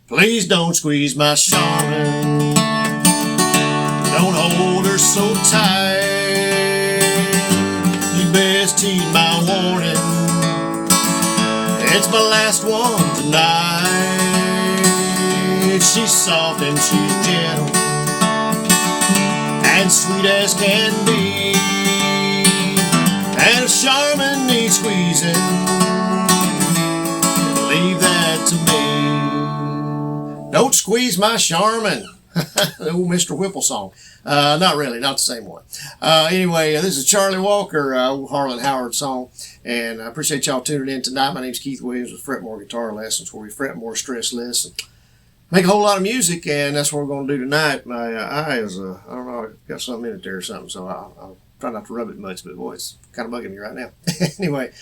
Please don't squeeze my Sharmon. Don't hold her so tight. You best heed my warning. It's my last one tonight. She's soft and she's gentle and sweet as can be. And if Sharmon needs squeezing, leave that to me. Don't squeeze my Sharmon. The old Mr. Whipple song. Not really, not the same one. Anyway, this is Charlie Walker, old Harlan Howard song. And I appreciate y'all tuning in tonight. My name's Keith Williams with Fretmore Guitar Lessons, where we fret more, stress less, and make a whole lot of music. And that's what we're going to do tonight. My eye is, I don't know, I've got something in it there or something, so I'll try not to rub it much, but boy, it's kind of bugging me right now. Anyway,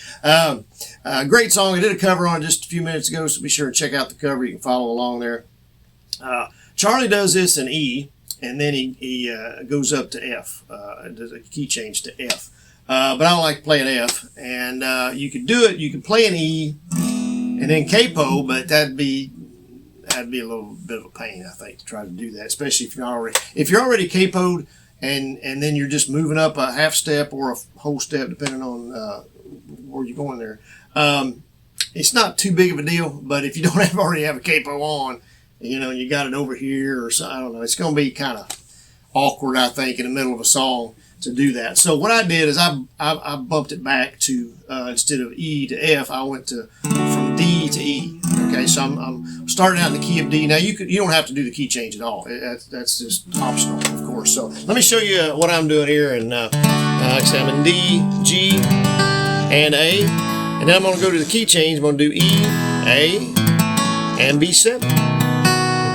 great song. I did a cover on it just a few minutes ago, so be sure to check out the cover. You can follow along there. Charlie does this in E, and then he goes up to F, does a key change to F. But I don't like playing F, and you could do it. You could play an E and then capo, but that'd be a little bit of a pain, I think, to try to do that, especially if you're already capoed, and then you're just moving up a half step or a whole step, depending on where you're going there. It's not too big of a deal, but if you don't already have a capo on, you know, you got it over here or something, I don't know, it's going to be kind of awkward, I think, in the middle of a song to do that. So what I did is I bumped it back to, instead of E to F, I went from D to E. Okay, so I'm starting out in the key of D. Now you don't have to do the key change at all. That's just optional, of course. So let me show you what I'm doing here. And like I say, I'm in D, G, and A. And then I'm going to go to the key change. I'm going to do E, A, and B7.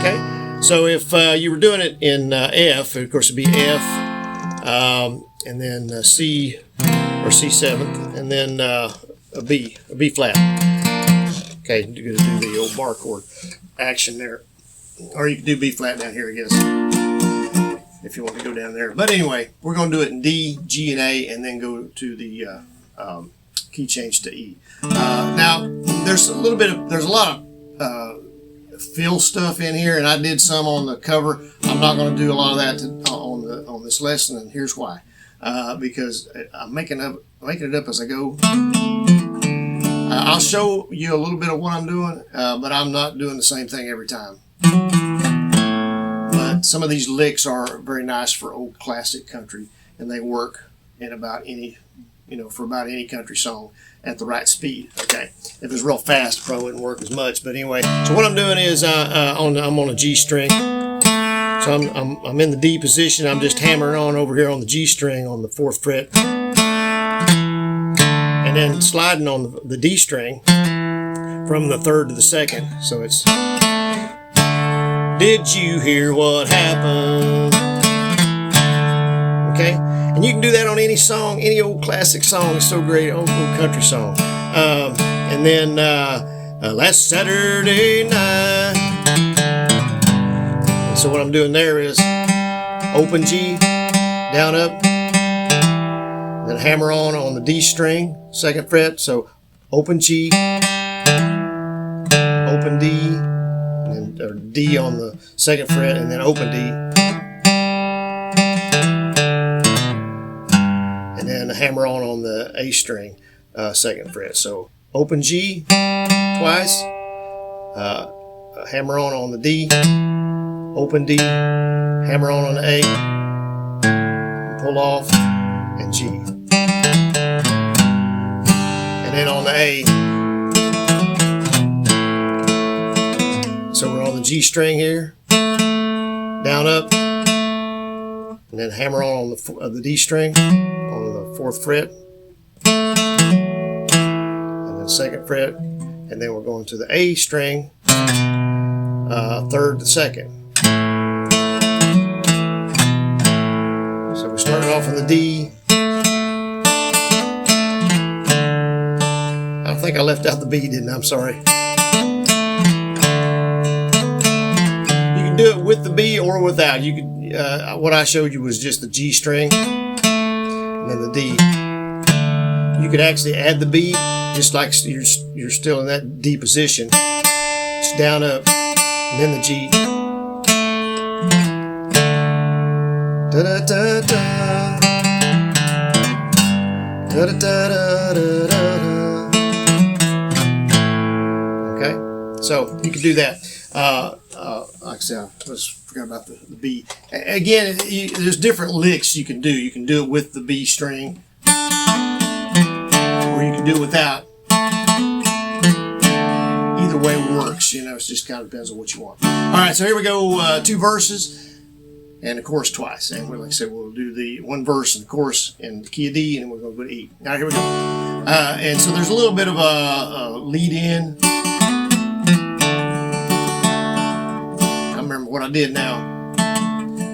Okay, so if you were doing it in F, of course it'd be F, and then C or C7, and then a B flat. Okay, you're going to do the old bar chord action there, or you can do B flat down here, I guess, if you want to go down there. But anyway, we're going to do it in D, G, and A, and then go to the key change to E. Now there's a lot of fill stuff in here, and I did some on the cover. I'm not going to do a lot of that on this lesson, and here's why. Because I'm making it up as I go. I'll show you a little bit of what I'm doing, but I'm not doing the same thing every time. But some of these licks are very nice for old classic country, and they work in about any, for about any country song at the right speed. Okay, if it's real fast, it probably wouldn't work as much. But anyway, so what I'm doing is I'm on a G string. So I'm in the D position. I'm just hammering on over here on the G string on the 4th fret, and then sliding on the D string from the 3rd to the 2nd. So it's, did you hear what happened? Okay, and you can do that on any song, any old classic song. It's so great, old country song. And then last Saturday night. So what I'm doing there is open G, down up, then hammer on the D string, 2nd fret. So open G, open D, or D on the 2nd fret, and then open D, and then hammer on the A string, 2nd fret. So open G twice, hammer on the D, open D, hammer on the A, pull off, and G. And then on the A, so we're on the G string here, down up, and then hammer on the D string on the 4th fret, and then 2nd fret, and then we're going to the A string, 3rd to 2nd. So we started off on the D. I think I left out the B, didn't I? I'm sorry. You can do it with the B or without. You could. What I showed you was just the G string and then the D. You could actually add the B, just like you're still in that D position. Just down up, and then the G. Da da da da. Da da da da da da. Okay, so you can do that. Like I said, I forgot about the B. Again, there's different licks you can do. You can do it with the B string, or you can do it without. Either way works. You know, it just kind of depends on what you want. All right, so here we go. 2 verses and the chorus twice. And like I said, we'll do the 1 verse and the chorus in the key of D, and then we're going to go to E. All right, here we go. And so there's a little bit of a lead in. What I did now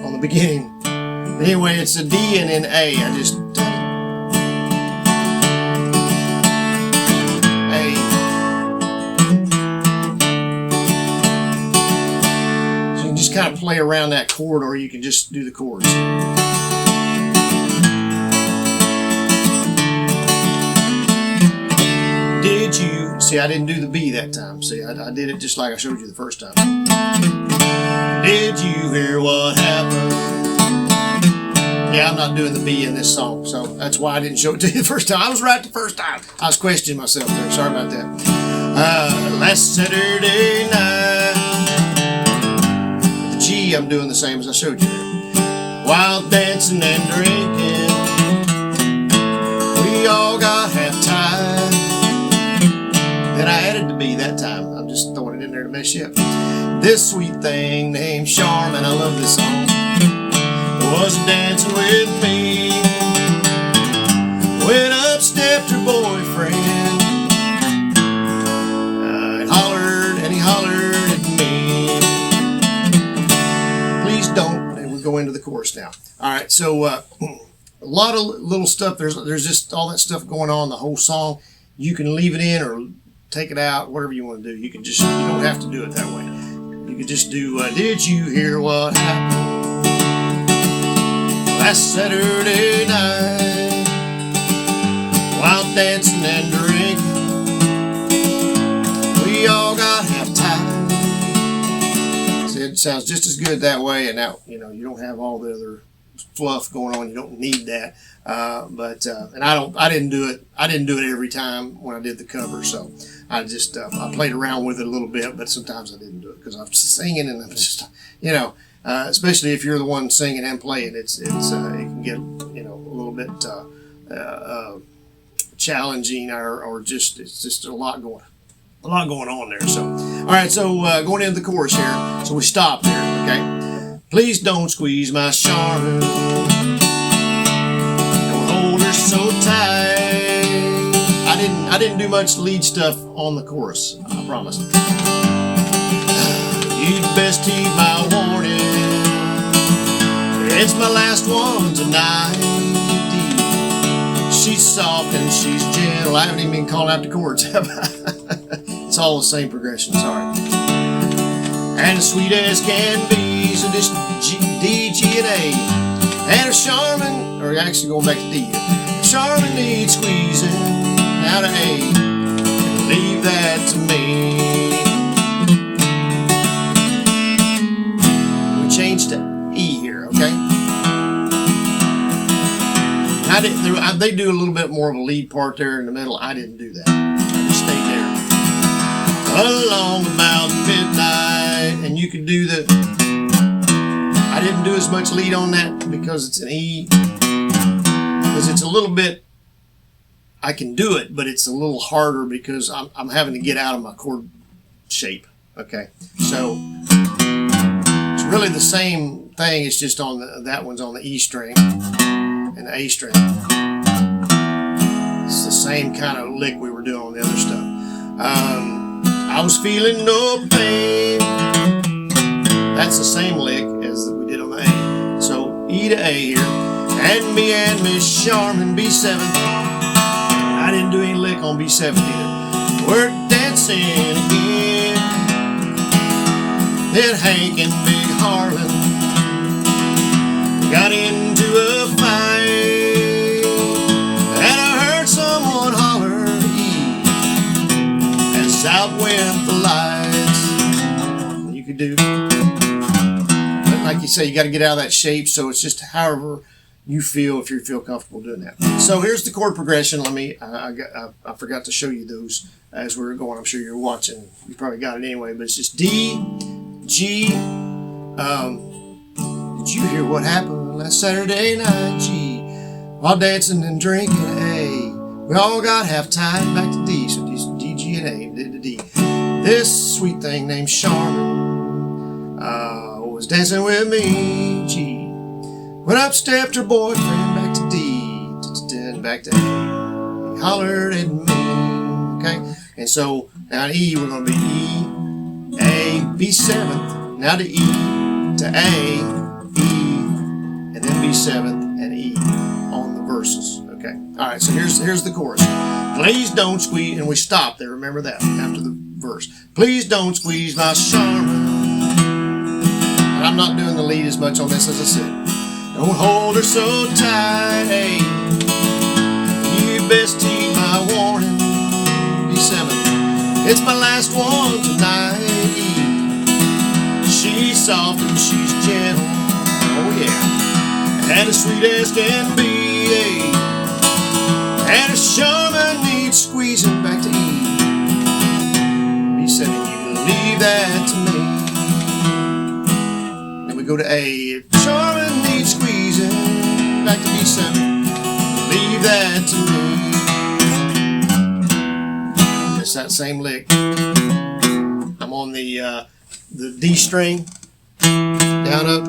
on the beginning. But anyway, it's a D and then A. I just A. So you can just kind of play around that chord, or you can just do the chords. Did you see? I didn't do the B that time. See, I did it just like I showed you the first time. Did you hear what happened? Yeah, I'm not doing the B in this song, so that's why I didn't show it to you the first time. I was right the first time. I was questioning myself there. Sorry about that. Last Saturday night, the G, I'm doing the same as I showed you there. While dancing and drinking, we all got half-time. Then I added the B that time. I'm just throwing it in there to mess you up. This sweet thing named Sharmon, I love this song, was dancing with me when up stepped her boyfriend and he hollered at me. Please don't. And we go into the chorus now. All right, so a lot of little stuff. There's just all that stuff going on the whole song. You can leave it in or take it out, whatever you want to do. You can just, you don't have to do it that way. You could just do, did you hear what happened last Saturday night while dancing and drinking? We all got half-time. See, it sounds just as good that way, and now, you know, you don't have all the other fluff going on. You don't need that. And I didn't do it every time when I did the cover, so I just I played around with it a little bit, but sometimes I didn't do it because I'm singing and I'm just, you know, especially if you're the one singing and playing, it can get, you know, a little bit challenging or just, it's just a lot going on there. So all right, so going into the chorus here, so we stop there. Okay, please don't squeeze my Sharmon, don't hold her so tight. I didn't do much lead stuff on the chorus, I promise. You'd best heed my warning, it's my last one tonight. She's soft and she's gentle. I haven't even been calling out the chords. It's all the same progression, sorry. And as sweet as can be, so just D, G, and A. And if Sharmon, or actually going back to D, if Sharmon needs squeezing out of A, and leave that to me. We changed to E here, okay? They do a little bit more of a lead part there in the middle. I didn't do that. I just stayed there. Along about midnight, and you can do the. I didn't do as much lead on that because it's an E, because it's a little bit. I can do it, but it's a little harder because I'm having to get out of my chord shape. Okay, so it's really the same thing. It's just on that one's on the E string and the A string. It's the same kind of lick we were doing on the other stuff. I was feeling no pain. That's the same lick as we did on the A. So E to A here, and me and Miss Sharmon B7. I didn't do any lick on B7 either. We're dancing again. Then Hank and Big Harlan got into a fight, and I heard someone holler E, and out went the lights. You could do. But like you say, you got to get out of that shape, so it's just however you feel, if you feel comfortable doing that. So here's the chord progression. Let me, I forgot to show you those as we were going. I'm sure you're watching. You probably got it anyway, but it's just D, G. Did you hear what happened last Saturday night? G. While dancing and drinking, A. We all got half time back to D. So D, G, and A. D to D. This sweet thing named Sharmon was dancing with me, G. Went up, stepped her boyfriend back to D, then back to A. He hollered at me, okay? And so now to E, we're going to be E, A, B7th, now to E, to A, E, and then B7th and E on the verses, okay? All right, so here's the chorus. Please don't squeeze, and we stop there, remember that, after the verse. Please don't squeeze my Sharmon. And I'm not doing the lead as much on this as I said. Don't hold her so tight, hey. You best heed my warning. B7. It's my last one tonight. She's soft and she's gentle. Oh yeah. And as sweet as can be, hey. And a Sharmon needs squeezing back to E. B7, you can leave that to me. Then we go to A. Sharmon needs squeezing back to B7. Leave that to me. It's that same lick. I'm on the D string, down up,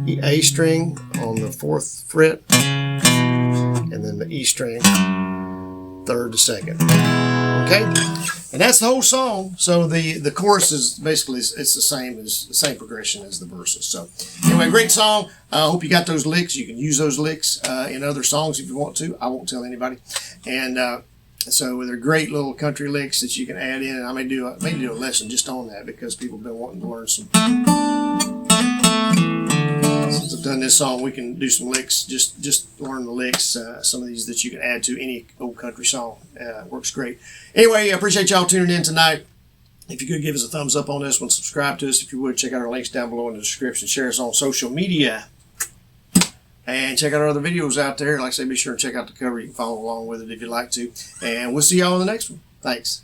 the A string on the 4th fret, and then the E string, 3rd to 2nd. Okay, and that's the whole song. So the chorus is basically it's the same progression as the verses. So anyway, great song. I hope you got those licks. You can use those licks in other songs if you want to. I won't tell anybody. And so they're great little country licks that you can add in. And I may do a lesson just on that because people have been wanting to learn some. Since I've done this song, we can do some licks. Just learn the licks. Some of these that you can add to any old country song. Works great. Anyway, I appreciate y'all tuning in tonight. If you could give us a thumbs up on this one, subscribe to us. If you would, check out our links down below in the description. Share us on social media. And check out our other videos out there. Like I say, be sure and check out the cover. You can follow along with it if you'd like to. And we'll see y'all in the next one. Thanks.